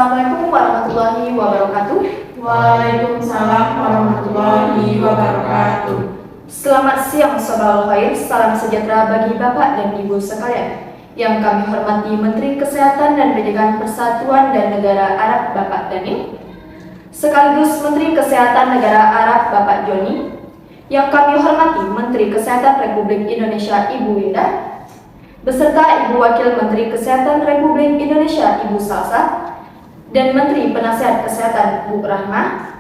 Assalamualaikum warahmatullahi wabarakatuh. Waalaikumsalam warahmatullahi wabarakatuh. Selamat siang Saudara Khair, salam sejahtera bagi Bapak dan Ibu sekalian. Yang kami hormati Menteri Kesehatan dan Pencegahan Persatuan dan Negara Arab Bapak Daniel, sekaligus Menteri Kesehatan Negara Arab Bapak Joni. Yang kami hormati Menteri Kesehatan Republik Indonesia Ibu Winda, beserta Ibu Wakil Menteri Kesehatan Republik Indonesia Ibu Salsa, dan Menteri Penasihat Kesehatan Bu Rahma.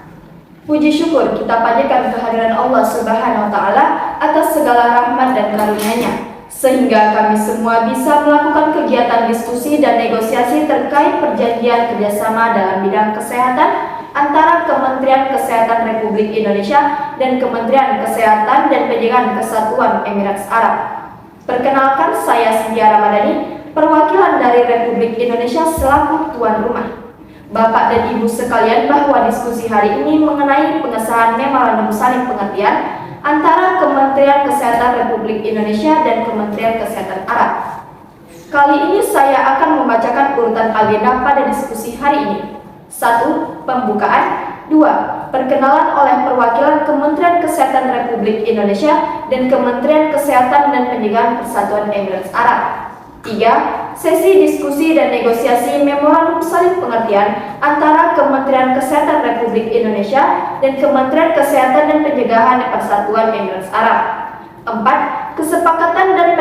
Puji syukur kita panjatkan kehadiran Allah Subhanahu wa Ta'ala atas segala rahmat dan karunia-Nya, sehingga kami semua bisa melakukan kegiatan diskusi dan negosiasi terkait perjanjian kerjasama dalam bidang kesehatan antara Kementerian Kesehatan Republik Indonesia dan Kementerian Kesehatan dan Pencegahan Kesatuan Emirat Arab. Perkenalkan, saya Sindia Ramadhani, perwakilan dari Republik Indonesia selaku tuan rumah. Bapak dan Ibu sekalian, bahwa diskusi hari ini mengenai pengesahan memorandum saling pengertian antara Kementerian Kesehatan Republik Indonesia dan Kementerian Kesehatan Arab. Kali ini saya akan membacakan urutan agenda pada diskusi hari ini. 1. Pembukaan. 2. Perkenalan oleh perwakilan Kementerian Kesehatan Republik Indonesia dan Kementerian Kesehatan dan Pencegahan Persatuan Emirat Arab. 3. Sesi diskusi dan negosiasi memorandum saling pengertian antara Kementerian Kesehatan Republik Indonesia dan Kementerian Kesehatan dan Pencegahan Persatuan Emirat Arab. 4. Kesepakatan dan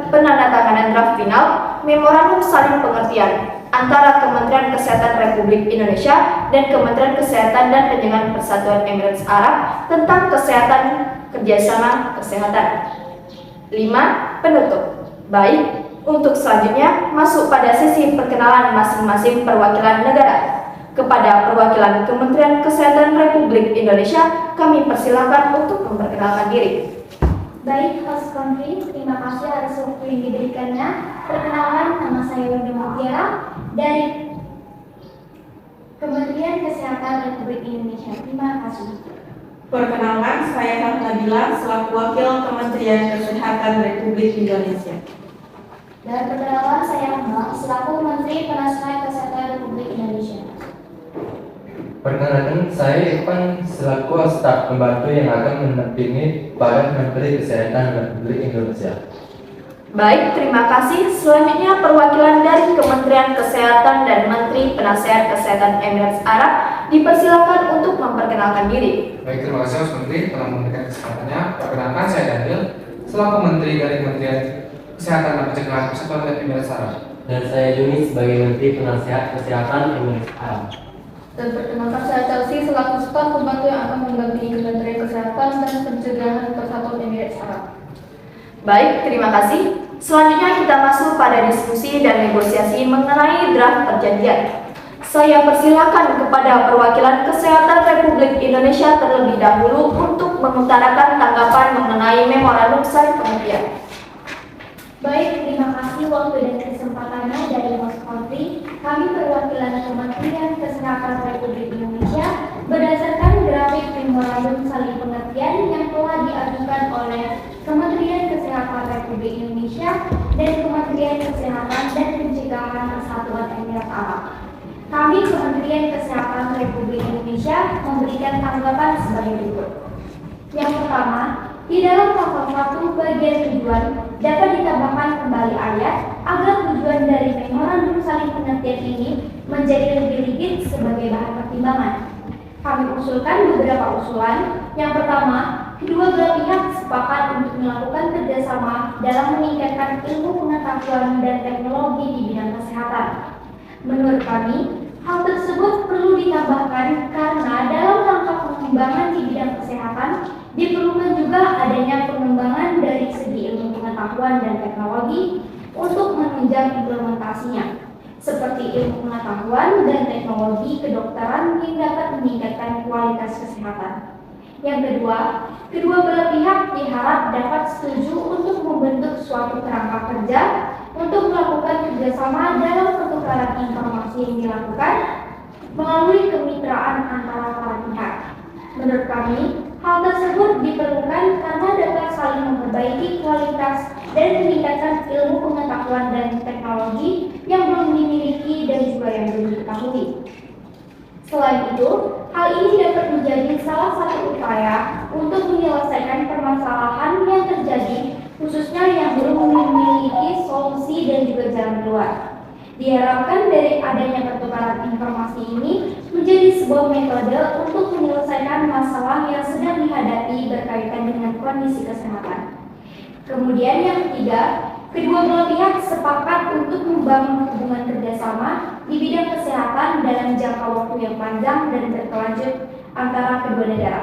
penandatanganan draft final memorandum saling pengertian antara Kementerian Kesehatan Republik Indonesia dan Kementerian Kesehatan dan Pencegahan Persatuan Emirat Arab tentang kesehatan kerjasama kesehatan. 5. Penutup. Baik, untuk selanjutnya masuk pada sesi perkenalan masing-masing perwakilan negara. Kepada perwakilan Kementerian Kesehatan Republik Indonesia, kami persilakan untuk memperkenalkan diri. Baik, host konflik, terima kasih atas waktu yang diberikannya. Perkenalkan, nama saya Winda Mutiara dari Kementerian Kesehatan Republik Indonesia. Terima kasih. Perkenalkan, saya Nabila selaku Wakil Kementerian Kesehatan Republik Indonesia. Dan perkenalkan, saya Ahmad selaku Menteri Penasihat Kesehatan Republik Indonesia. Perkenalkan, saya Irfan selaku staf pembantu yang akan mendampingi para Menteri Kesehatan Republik Indonesia. Baik, terima kasih. Selanjutnya perwakilan dari Kementerian Kesehatan dan Menteri Penasihat Kesehatan Emirat Arab dipersilakan untuk memperkenalkan diri. Baik, terima kasih Mas Menteri telah memberikan kesempatannya. Perkenalkan, saya Daniel selaku Menteri dari Kementerian Kesehatan dan Pencegahan Persatuan Emirat Arab. Dan saya Juni sebagai Menteri Penasihat Kesehatan Emirat Arab. Dan perkenalkan, saya Chelsea selaku staf pembantu yang akan mendampingi Kementerian Kesehatan dan Pencegahan Persatuan Emirat Arab. Baik, terima kasih. Selanjutnya kita masuk pada diskusi dan negosiasi mengenai draft perjanjian. Saya persilakan kepada perwakilan Kesehatan Republik Indonesia terlebih dahulu untuk mengutarakan tanggapan mengenai memorandum saling pengertian. Baik, terima kasih waktu dan kesempatannya dari host konflik. Kami perwakilan Kementerian Kesehatan Republik Indonesia berdasarkan grafik memorandum saling pengertian yang telah diajukan oleh Kementerian Kesehatan Republik Indonesia dan Kementerian Kesehatan dan Pencegahan Persatuan Emirat Arab. Kami Kementerian Kesehatan Republik Indonesia memberikan tanggapan sebagai berikut. Yang pertama, di dalam pasal 1 bagian tujuan dapat ditambahkan kembali ayat agar tujuan dari memorandum saling pengertian ini menjadi lebih rigid sebagai bahan pertimbangan. Kami usulkan beberapa usulan. Yang pertama, kedua belah pihak sepakat untuk melakukan kerjasama dalam meningkatkan ilmu pengetahuan dan teknologi di bidang kesehatan. Menurut kami, hal tersebut perlu ditambahkan karena dalam rangka pengembangan di bidang kesehatan diperlukan juga adanya pengembangan dari segi ilmu pengetahuan dan teknologi untuk menunjang implementasinya, seperti ilmu pengetahuan dan teknologi kedokteran yang dapat meningkatkan kualitas kesehatan. Yang kedua, kedua belah pihak diharap dapat setuju untuk membentuk suatu kerangka kerja untuk melakukan kerjasama dalam pertukaran informasi yang dilakukan melalui kemitraan antara para pihak. Menurut kami, hal tersebut diperlukan karena dapat saling memperbaiki kualitas dan meningkatkan ilmu pengetahuan dan teknologi yang belum dimiliki dan juga yang belum diketahui. Selain itu, hal ini dapat menjadi salah satu upaya untuk menyelesaikan permasalahan yang terjadi, khususnya yang belum memiliki solusi dan juga jalan keluar. Diharapkan dari adanya pertukaran informasi ini menjadi sebuah metode untuk menyelesaikan masalah yang sedang dihadapi berkaitan dengan kondisi kesehatan. Kemudian yang ketiga, kedua belah pihak sepakat untuk membangun hubungan kerjasama di bidang kesehatan dalam jangka waktu yang panjang dan berkelanjut antara kedua negara.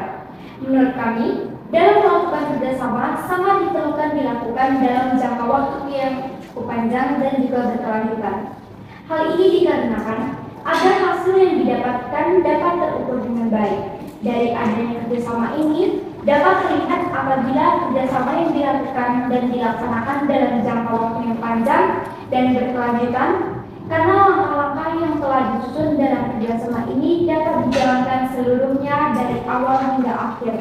Menurut kami, dalam melakukan kerjasama sangat diperlukan dilakukan dalam jangka waktu yang cukup panjang dan juga berkelanjutan. Hal ini dikarenakan agar hasil yang didapatkan dapat terukur dengan baik. Dari adanya kerjasama ini dapat terlihat apabila kerjasama yang dilakukan dan dilaksanakan dalam jangka waktu yang panjang dan berkelanjutan, karena langkah-langkah yang telah disusun dalam kerjasama ini dapat dijalankan seluruhnya dari awal hingga akhir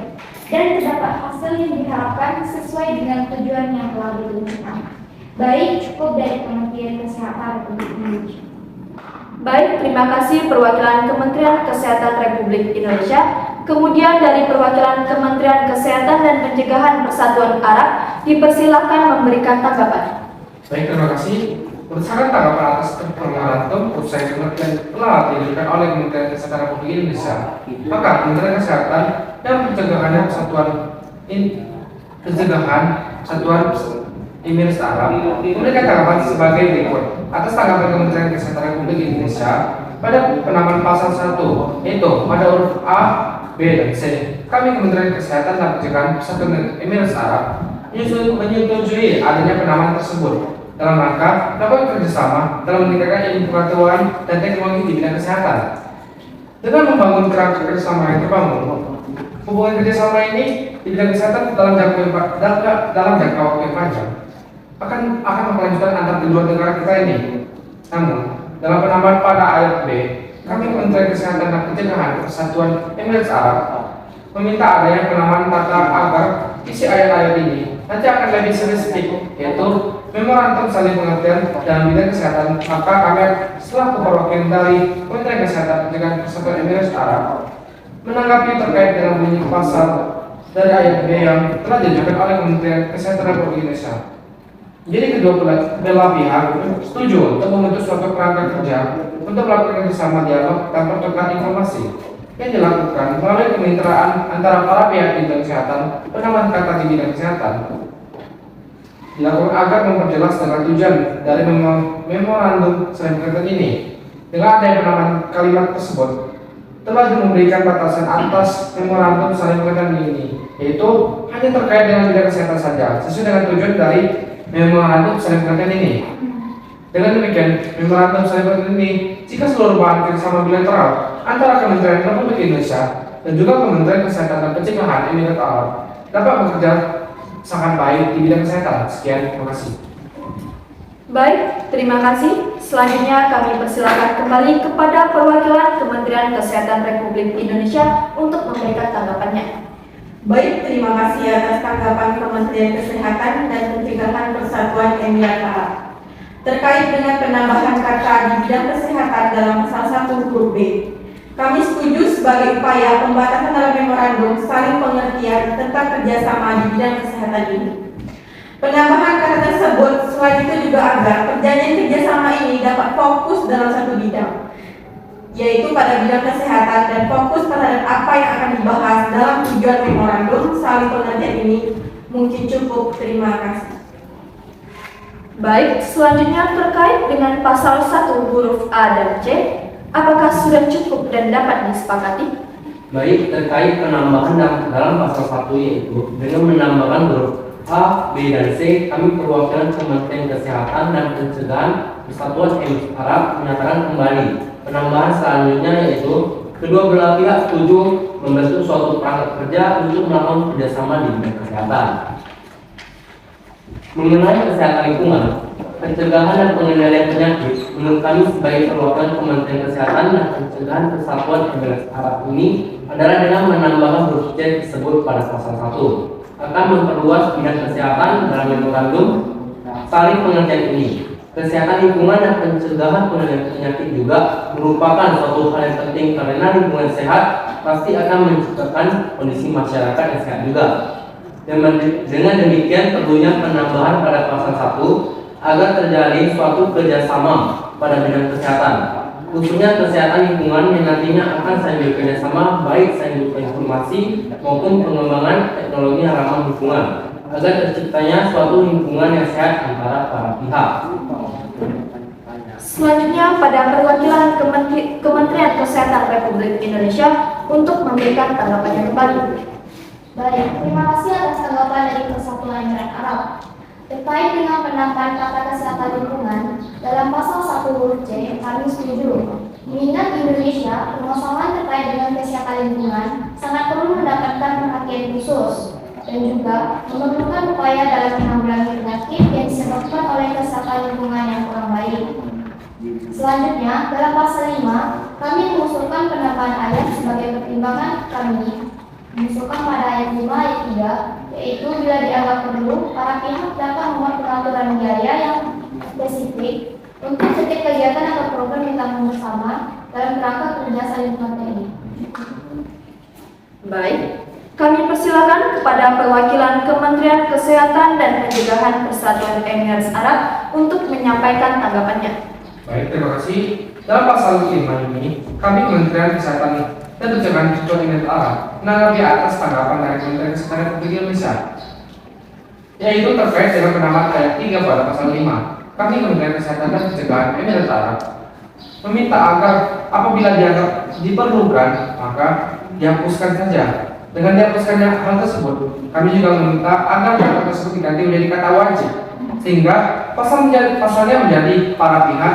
dan terdapat hasil yang diharapkan sesuai dengan tujuan yang telah ditentukan. Baik, cukup dari Kementerian Kesehatan Republik Indonesia. Baik, terima kasih perwakilan Kementerian Kesehatan Republik Indonesia. Kemudian dari perwakilan Kementerian Kesehatan dan Pencegahan Persatuan Arab dipersilakan memberikan tanggapan. Baik, terima kasih. Berdasarkan tanggapan atas permohonan usai kementerian telah diberikan oleh Kementerian Kesehatan Republik Indonesia, maka Kementerian Kesehatan dan Persatuan Emirat Arab memberikan tanggapan sebagai berikut. Atas tanggapan Kementerian Kesehatan Republik Indonesia pada penamaan pasal 1, yaitu pada huruf A, B, dan C, kami Kementerian Kesehatan dan Pencegahan Persatuan Emirat Arab menyetujui adanya penamaan tersebut dalam rangka melakukan kerjasama dalam meningkatkan ilmu pengetahuan dan teknologi di bidang kesehatan. Dengan membangun kerjasama yang terbangun, hubungan kerjasama ini di bidang kesehatan dalam jangka waktu yang panjang akan melanjutkan antar kedua negara kita ini. Namun, dalam penambahan pada ayat B, kami Kementerian Kesehatan dan Pencegahan Persatuan Emirat Arab meminta adanya penambahan kata agar isi ayat-ayat ini nanti akan lebih spesifik, yaitu memorandum saling pengertian dalam bidang kesehatan. Maka kami selaku perwakilan dari Kementerian Kesehatan dan Pencegahan Persatuan Emirat Arab menanggapi terkait dengan bunyi pasal dari ayat B yang telah diajukan oleh Kementerian Kesehatan Republik Indonesia. Jadi kedua belah pihak setuju untuk membentuk suatu kerangka kerja untuk melakukan kerjasama dialog dan pertukaran informasi yang dilakukan melalui kemitraan antara para pihak di bidang kesehatan, penambahan kata di bidang kesehatan dilakukan agar memperjelas dengan tujuan dari memorandum saling pengertian ini. Dengan adanya penambahan kalimat tersebut telah memberikan batasan atas memorandum saling pengertian ini, yaitu hanya terkait dengan bidang kesehatan saja, sesuai dengan tujuan dari memorandum saling pengertian ini. Dengan demikian, memorandum saling pengertian ini jika seluruh bahan kerjasama bilateral antara Kementerian Republik Indonesia dan juga Kementerian Kesehatan dan Pencegahan Emirat Arab dapat bekerja sangat baik di bidang kesehatan. Sekian, terima kasih. Baik, terima kasih. Selanjutnya kami persilakan kembali kepada perwakilan Kementerian Kesehatan Republik Indonesia untuk memberikan tanggapannya. Baik, terima kasih atas tanggapan Kementerian Kesehatan dan Pencegahan Persatuan Emirat Arab terkait dengan penambahan kata di bidang kesehatan dalam pasal 1 huruf B. Kami setuju sebagai upaya pembatasan dalam memorandum saling pengertian tentang kerjasama di bidang kesehatan ini. Penambahan kata tersebut selain itu juga agar perjanjian kerjasama ini dapat fokus dalam satu bidang, yaitu pada bidang kesehatan, dan fokus terhadap apa yang akan dibahas dalam tujuan memorandum saling pengertian ini. Mungkin cukup, terima kasih. Baik, selanjutnya terkait dengan pasal 1 huruf A dan C, apakah sudah cukup dan dapat disepakati? Baik, terkait penambahan dalam pasal 1 yaitu dengan menambahkan huruf A, B, dan C, kami perwakilan Kementerian Kesehatan dan Pencegahan Persatuan Emirat Arab menyatakan kembali. Penambahan selanjutnya yaitu kedua belah pihak setuju membentuk suatu perangkat kerja untuk melakukan kerjasama di bidang kesehatan. Mengenai kesehatan lingkungan, pencegahan dan pengendalian penyakit, menurut kami sebagai perwakilan Kementerian Kesehatan dan Pencegahan Persatuan Emirat Arab ini adalah dengan menambahkan huruf C tersebut pada pasal 1 akan memperluas bidang kesehatan dalam memorandum saling pengertian ini. Kesehatan lingkungan dan pencegahan pengendalian penyakit juga merupakan suatu hal yang penting karena lingkungan sehat pasti akan menciptakan kondisi masyarakat yang sehat juga. Dengan demikian perlunya penambahan pada pasal 1 agar terjalin suatu kerjasama pada bidang kesehatan, khususnya kesehatan lingkungan yang nantinya akan saling bekerjasama baik saling informasi maupun pengembangan teknologi yang ramah lingkungan agar terciptanya suatu lingkungan yang sehat antara para pihak. Selanjutnya pada perwakilan Kementerian Kesehatan Republik Indonesia untuk memberikan tanggapannya kembali. Baik, terima kasih atas tanggapan dari Persatuan Emirat Arab. Terkait dengan penambahan kata kesehatan lingkungan dalam pasal 1 huruf C, kami setuju. Mengingat Indonesia, permasalahan terkait dengan kesehatan lingkungan sangat perlu mendapatkan perhatian khusus dan juga memerlukan upaya dalam menanggulangi penyakit yang disebabkan oleh kesehatan lingkungan yang kurang baik. Selanjutnya, dalam pasal 5, kami mengusulkan penambahan ayat sebagai pertimbangan kami mengusulkan pada ayat 5 ayat 3, yaitu bila dianggap perlu, para pihak dapat membuat peraturan biaya yang spesifik untuk setiap kegiatan atau program yang ditanggung bersama dalam kerangka kerjasama lingkungan TNI. Baik, kami persilakan kepada perwakilan Kementerian Kesehatan dan Pencegahan Persatuan Emirat Arab untuk menyampaikan tanggapannya. Baik, terima kasih. Dalam pasal 5 ini, kami Kementerian Kesehatan dan Pencegahan Persatuan Emirat Arab menanggapi atas tanggapan dari Kementerian Kesehatan Republik Indonesia, yaitu terkait dengan penambahan ayat 3 pada pasal 5. Kami Kementerian Kesehatan dan Pencegahan Emirat Arab meminta agar apabila dianggap diperlukan, maka dihapuskan saja. Dengan dihapuskannya hal tersebut, kami juga meminta agar kata tersebut diganti menjadi kata wajib, sehingga pasalnya menjadi para pihak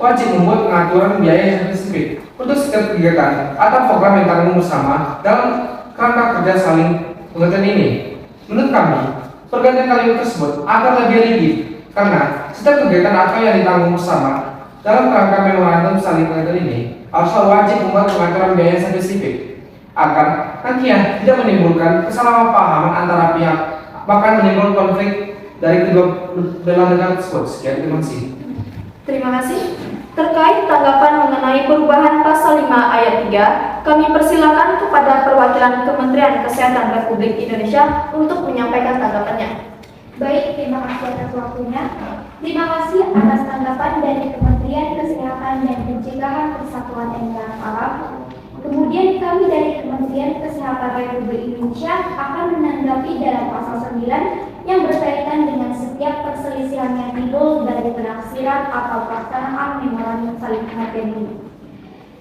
wajib membuat pengaturan biaya yang spesifik untuk setiap kegiatan atau program yang tanggung bersama dalam kerangka kerja saling pengertian ini. Menurut kami, pergantian kalimat tersebut akan lebih rigid karena setiap kegiatan atau yang ditanggung bersama dalam kerangka memorandum saling pengertian ini harus wajib membuat pengaturan biaya yang spesifik agar nantinya tidak menimbulkan kesalahpahaman antara pihak, bahkan menimbulkan konflik dari kedua belah negara tersebut. Sekian, terima kasih. Terima kasih. Terkait tanggapan mengenai perubahan pasal 5 ayat 3, kami persilakan kepada perwakilan Kementerian Kesehatan Republik Indonesia untuk menyampaikan tanggapannya. Baik, terima kasih atas waktunya. Terima kasih atas tanggapan dari Kementerian Kesehatan dan Pencegahan Persatuan Emirat Arab. Kemudian kami dari Kementerian Kesehatan Republik Indonesia akan menanggapi dalam pasal 9 yang berkaitan dengan setiap perselisihan yang timbul dari penafsiran atau pelaksanaan memorandum saling pengertian ini.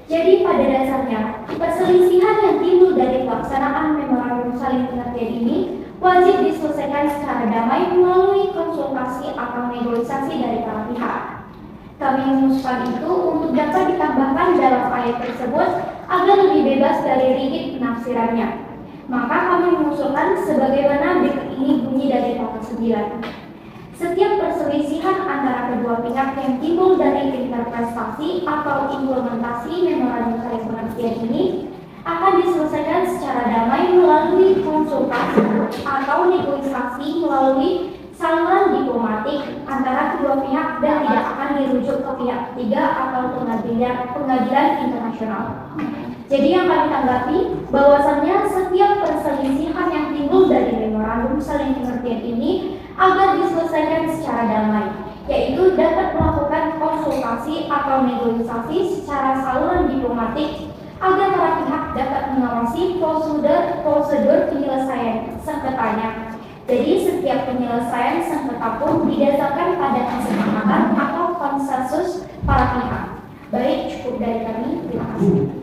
Jadi pada dasarnya, perselisihan yang timbul dari pelaksanaan memorandum saling pengertian ini wajib diselesaikan secara damai melalui konsultasi atau negosiasi dari para pihak. Kami mengusulkan itu untuk dapat ditambahkan dalam ayat tersebut agar lebih bebas dari rigid penafsirannya. Maka kami mengusulkan sebagaimana berikut ini bunyi dari pasal 9. Setiap perselisihan antara kedua pihak yang timbul dari interpretasi atau implementasi memorandum saling pengertian ini akan diselesaikan secara damai melalui konsultasi atau negosiasi melalui saluran diplomatik antara kedua pihak dan tidak akan dirujuk ke pihak ketiga atau pengadilan internasional. Jadi yang kami tanggapi bahwasannya setiap perselisihan yang timbul dari memorandum saling pengertian ini agar diselesaikan secara damai, yaitu dapat melakukan konsultasi atau negosiasi secara saluran diplomatik agar para pihak dapat mengawasi prosedur penyelesaian sengketanya. Jadi setiap penyelesaian sengketa pun didasarkan pada kesepakatan atau konsensus para pihak. Baik, cukup dari kami. Terima kasih.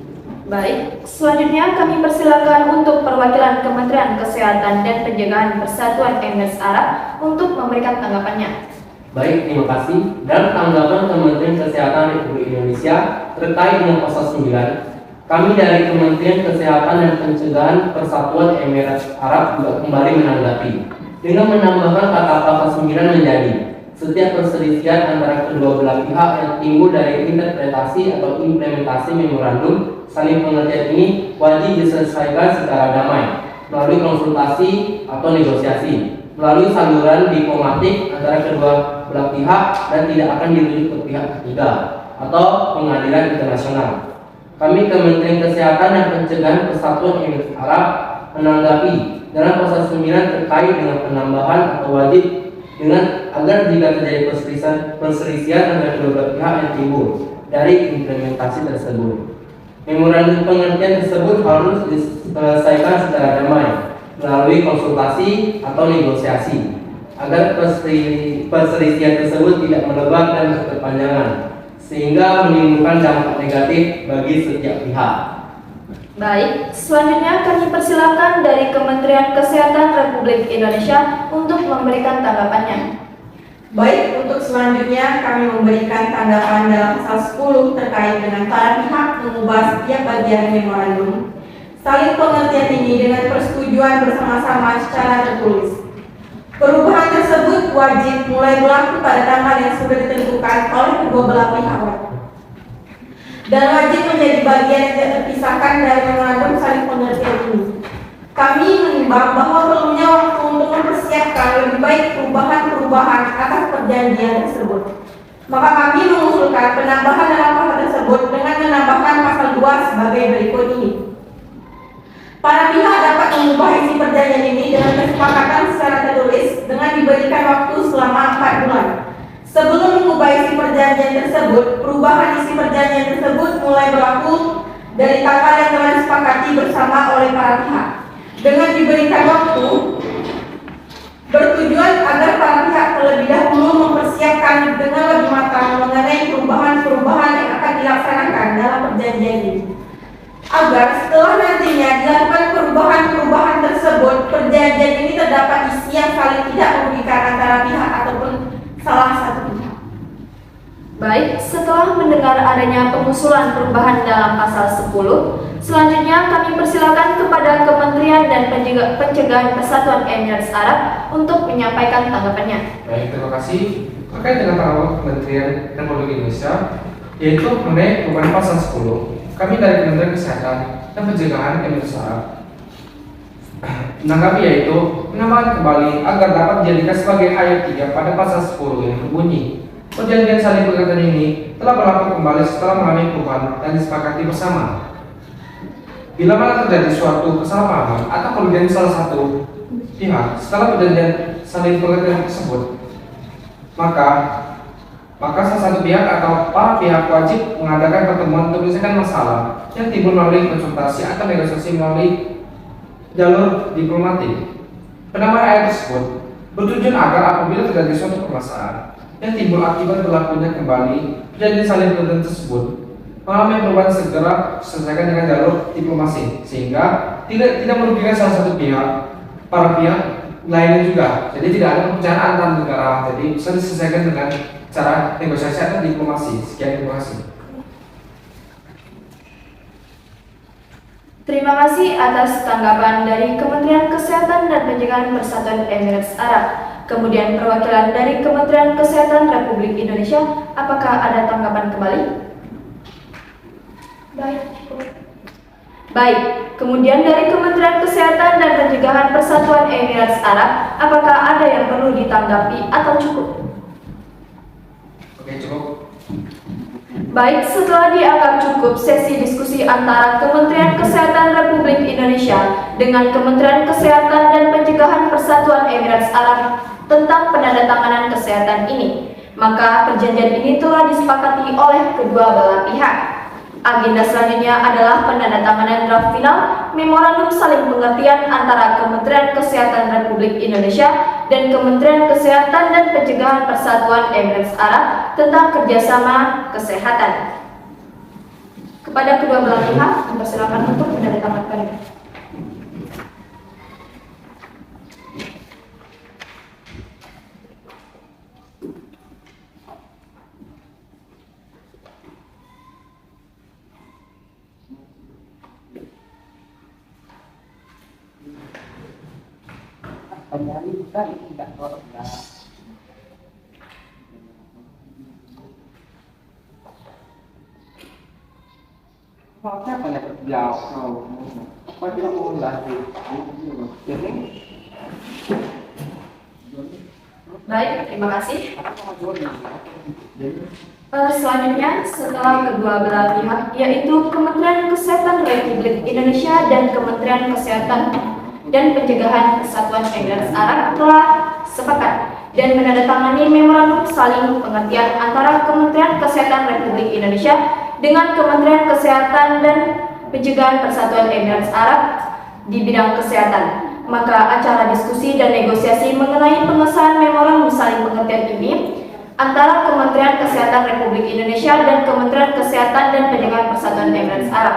Baik, selanjutnya kami persilakan untuk perwakilan Kementerian Kesehatan dan Pencegahan Persatuan Emirat Arab untuk memberikan tanggapannya. Baik, terima kasih. Dalam tanggapan Kementerian Kesehatan Republik Indonesia terkait dengan pasal 9, kami dari Kementerian Kesehatan dan Pencegahan Persatuan Emirat Arab juga kembali menanggapi dengan menambahkan kata pasal 9 menjadi setiap perselisihan antara kedua belah pihak yang timbul dari interpretasi atau implementasi memorandum saling pengertian ini wajib diselesaikan secara damai melalui konsultasi atau negosiasi. melalui saluran diplomatik antara kedua belah pihak dan tidak akan dirujuk ke pihak ketiga atau pengadilan internasional. Kami Kementerian Kesehatan dan Pencegahan Persatuan Emirat Arab menanggapi dalam pasal 9 terkait dengan penambahan atau wajib dengan agar jika terjadi perselisihan antara kedua belah pihak yang timbul dari implementasi tersebut. Memorandum pengertian tersebut harus diselesaikan secara damai melalui konsultasi atau negosiasi agar perselisihan tersebut tidak melebar dan berkepanjangan sehingga menimbulkan dampak negatif bagi setiap pihak. Baik, selanjutnya kami persilakan dari Kementerian Kesehatan Republik Indonesia untuk memberikan tanggapannya. Baik, untuk selanjutnya kami memberikan tanggapan dalam pasal 10 terkait dengan para pihak mengubah setiap bagian memorandum saling pengertian ini dengan persetujuan bersama-sama secara tertulis. Perubahan tersebut wajib mulai berlaku pada tanggal yang sudah ditentukan oleh kedua belah pihak dan wajib menjadi bagian yang tidak terpisahkan dari memorandum saling pengertian ini. Kami menimbang bahwa perlunya waktu untuk mempersiapkan lebih baik perubahan-perubahan atas perjanjian tersebut. Maka kami mengusulkan penambahan dalam pasal tersebut dengan menambahkan pasal 2 sebagai berikut ini. Para pihak dapat mengubah isi perjanjian ini dengan kesepakatan secara tertulis dengan diberikan waktu selama 4 bulan. Sebelum mengubah isi perjanjian tersebut, perubahan isi perjanjian tersebut mulai berlaku dari tanggal yang telah disepakati bersama oleh para pihak. Dengan diberikan waktu, bertujuan agar para pihak terlebih dahulu mempersiapkan dengan lebih matang mengenai perubahan-perubahan yang akan dilaksanakan dalam perjanjian ini. Agar setelah nantinya dilakukan perubahan-perubahan tersebut, perjanjian ini terdapat isi yang saling tidak merugikan antara pihak ataupun salah satu pihak. Baik, setelah mendengar adanya pengusulan perubahan dalam pasal 10, selanjutnya kami persilakan kepada Kementerian dan Pencegahan Persatuan Emirat Arab untuk menyampaikan tanggapannya. Baik, terima kasih. Terkait dengan tanggapan Kementerian Republik Indonesia, yaitu mengenai perubahan pasal 10, kami dari Kementerian Kesehatan dan Pencegahan Emirat Arab menanggapi yaitu menambahkan kembali agar dapat dijadikan sebagai ayat 3 pada pasal 10 yang berbunyi, perjanjian saling pengertian ini telah berlaku kembali setelah mengalami perubahan dan disepakati bersama. Bila mana terjadi suatu kesalahpahaman atau kerugian salah satu pihak setelah perjanjian saling pengertian tersebut, maka salah satu pihak atau para pihak wajib mengadakan pertemuan untuk menyelesaikan masalah yang timbul melalui konsultasi atau negosiasi melalui jalur diplomatik. Penambahan ayat tersebut bertujuan agar apabila terjadi suatu permasalahan yang timbul akibat berlakunya kembali perjanjian saling pengertian tersebut mengalami perubahan segera diselesaikan dengan jalur diplomasi sehingga tidak merugikan salah satu pihak, para pihak lainnya juga. Jadi tidak ada perpecahan antar negara, jadi bisa diselesaikan dengan cara negosiasi atau diplomasi. Sekian, terima kasih. Terima kasih atas tanggapan dari Kementerian Kesehatan dan Pencegahan Persatuan Emirat Arab. Kemudian perwakilan dari Kementerian Kesehatan Republik Indonesia, apakah ada tanggapan kembali? Baik, kemudian dari Kementerian Kesehatan dan Pencegahan Persatuan Emirat Arab, apakah ada yang perlu ditanggapi atau cukup? Oke, cukup. Baik, setelah dianggap cukup sesi diskusi antara Kementerian Kesehatan Republik Indonesia dengan Kementerian Kesehatan dan Pencegahan Persatuan Emirat Arab tentang penandatanganan kesehatan ini, maka perjanjian ini telah disepakati oleh kedua belah pihak. Agenda selanjutnya adalah penandatanganan draft final memorandum saling pengertian antara Kementerian Kesehatan Republik Indonesia dan Kementerian Kesehatan dan Pencegahan Persatuan Emirat Arab tentang kerjasama kesehatan. Kepada kedua belah pihak, dipersilakan untuk menandatangani. Penyari kita tidak koordinat. Maksudnya banyak beliau kau tidak mau lagi jadi Baik, terima kasih. Selanjutnya, setelah kedua belah pihak, yaitu Kementerian Kesehatan Republik Indonesia dan Kementerian Kesehatan dan Pencegahan Persatuan Emirat Arab telah sepakat dan menandatangani memorandum saling pengertian antara Kementerian Kesehatan Republik Indonesia dengan Kementerian Kesehatan dan Pencegahan Persatuan Emirat Arab di bidang kesehatan. Maka acara diskusi dan negosiasi mengenai pengesahan memorandum saling pengertian ini antara Kementerian Kesehatan Republik Indonesia dan Kementerian Kesehatan dan Pencegahan Persatuan Emirat Arab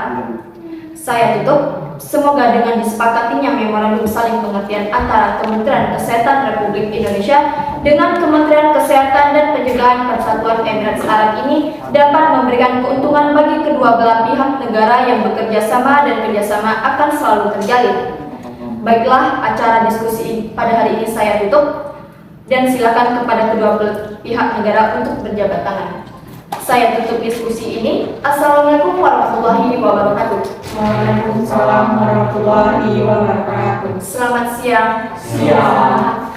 saya tutup. Semoga dengan disepakatinya memorandum saling pengertian antara Kementerian Kesehatan Republik Indonesia dengan Kementerian Kesehatan dan Pencegahan Persatuan Emirat Arab ini dapat memberikan keuntungan bagi kedua belah pihak negara yang bekerja sama dan kerjasama akan selalu terjalin. Baiklah, acara diskusi pada hari ini saya tutup dan silakan kepada kedua pihak negara untuk berjabat tangan. Saya tutup diskusi ini. Assalamualaikum warahmatullahi wabarakatuh. Waalaikumsalam warahmatullahi wabarakatuh. Selamat siang. Siang.